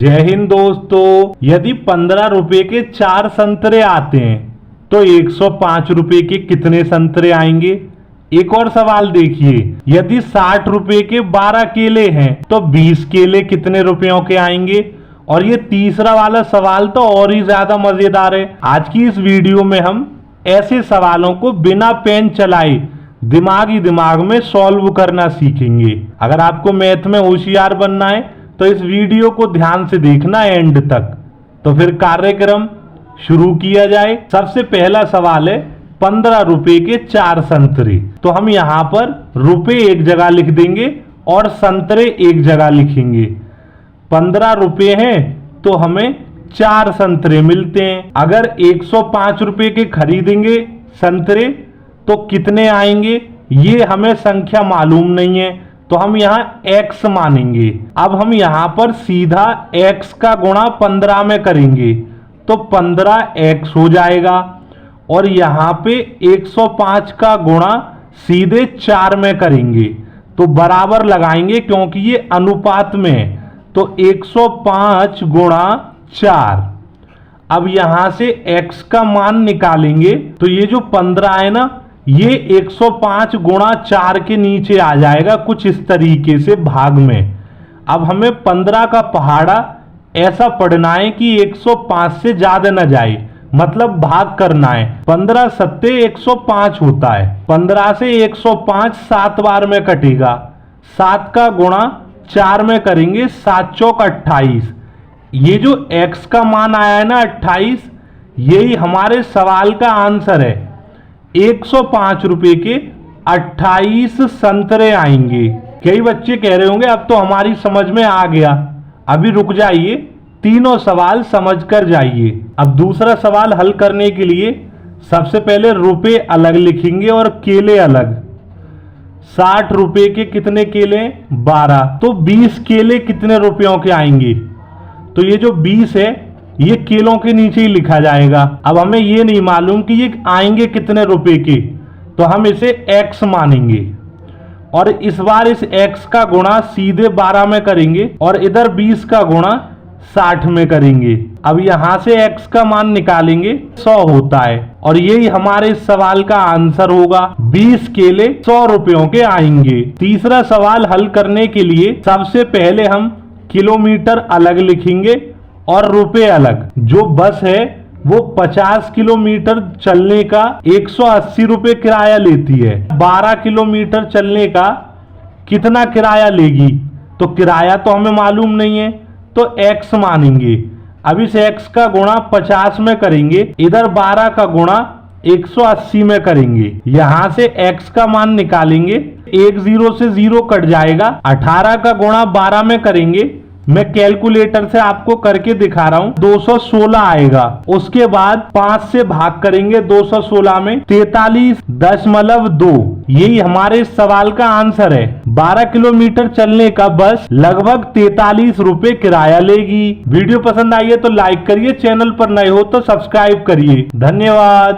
जय हिंद दोस्तों। यदि 15 रुपए के 4 संतरे आते हैं तो 105 रुपए के कितने संतरे आएंगे। एक और सवाल देखिए, यदि 60 रुपए के 12 केले हैं तो 20 केले कितने रुपयों के आएंगे। और ये तीसरा वाला सवाल तो और ही ज्यादा मजेदार है। आज की इस वीडियो में हम ऐसे सवालों को बिना पेन चलाए दिमाग में सॉल्व करना सीखेंगे। अगर आपको मैथ में होशियार बनना है तो इस वीडियो को ध्यान से देखना एंड तक। तो फिर कार्यक्रम शुरू किया जाए। सबसे पहला सवाल है 15 रुपए के 4 संतरे। तो हम यहां पर रुपए एक जगह लिख देंगे और संतरे एक जगह लिखेंगे। 15 रुपए हैं तो हमें 4 संतरे मिलते हैं। अगर 105 रुपए के खरीदेंगे संतरे तो कितने आएंगे, ये हमें संख्या मालूम नहीं है तो हम यहाँ x मानेंगे। अब हम यहाँ पर सीधा x का गुणा 15 में करेंगे तो 15x हो जाएगा। और यहाँ पे 105 का गुणा सीधे 4 में करेंगे तो बराबर लगाएंगे क्योंकि ये अनुपात में है। तो 105 गुणा 4। अब यहां से x का मान निकालेंगे तो ये जो 15 है ना, ये 105 गुणा 4 के नीचे आ जाएगा कुछ इस तरीके से भाग में। अब हमें 15 का पहाड़ा ऐसा पढ़ना है कि 105 से ज्यादा न जाए, मतलब भाग करना है। 15 सत्ते 105 होता है। 15 से 105 7 बार में कटेगा। 7 का गुणा 4 में करेंगे, 7 चौक 28। ये जो x का मान आया है ना 28, यही हमारे सवाल का आंसर है। 105 रुपए के 28 संतरे आएंगे। कई बच्चे कह रहे होंगे अब तो हमारी समझ में आ गया। अभी रुक जाइए, तीनों सवाल समझ कर जाइए। अब दूसरा सवाल हल करने के लिए सबसे पहले रुपए अलग लिखेंगे और केले अलग। 60 रुपए के कितने केले, 12। तो 20 केले कितने रुपयों के आएंगे। तो ये जो 20 है ये केलों के नीचे ही लिखा जाएगा। अब हमें ये नहीं मालूम कि ये आएंगे कितने रुपए के, तो हम इसे x मानेंगे। और इस बार इस x का गुणा सीधे 12 में करेंगे और इधर 20 का गुणा 60 में करेंगे। अब यहां से x का मान निकालेंगे, 100 होता है। और यही हमारे इस सवाल का आंसर होगा। 20 केले 100 रुपयों के आएंगे। तीसरा सवाल हल करने के लिए सबसे पहले हम किलोमीटर अलग लिखेंगे और रुपए अलग। जो बस है वो 50 किलोमीटर चलने का 180 रुपए किराया लेती है। 12 किलोमीटर चलने का कितना किराया लेगी, तो किराया तो हमें मालूम नहीं है तो x मानेंगे। अब इस x का गुणा 50 में करेंगे, इधर 12 का गुणा 180 में करेंगे। यहां से x का मान निकालेंगे, 1 0 से 0 कट जाएगा। 18 का गुणा 12 में करेंगे, मैं कैलकुलेटर से आपको करके दिखा रहा हूं, 216 आएगा। उसके बाद 5 से भाग करेंगे 216 में, 43.2। यही हमारे सवाल का आंसर है। 12 किलोमीटर चलने का बस लगभग 43 रुपए किराया लेगी। वीडियो पसंद आई है तो लाइक करिए, चैनल पर नए हो तो सब्सक्राइब करिए। धन्यवाद।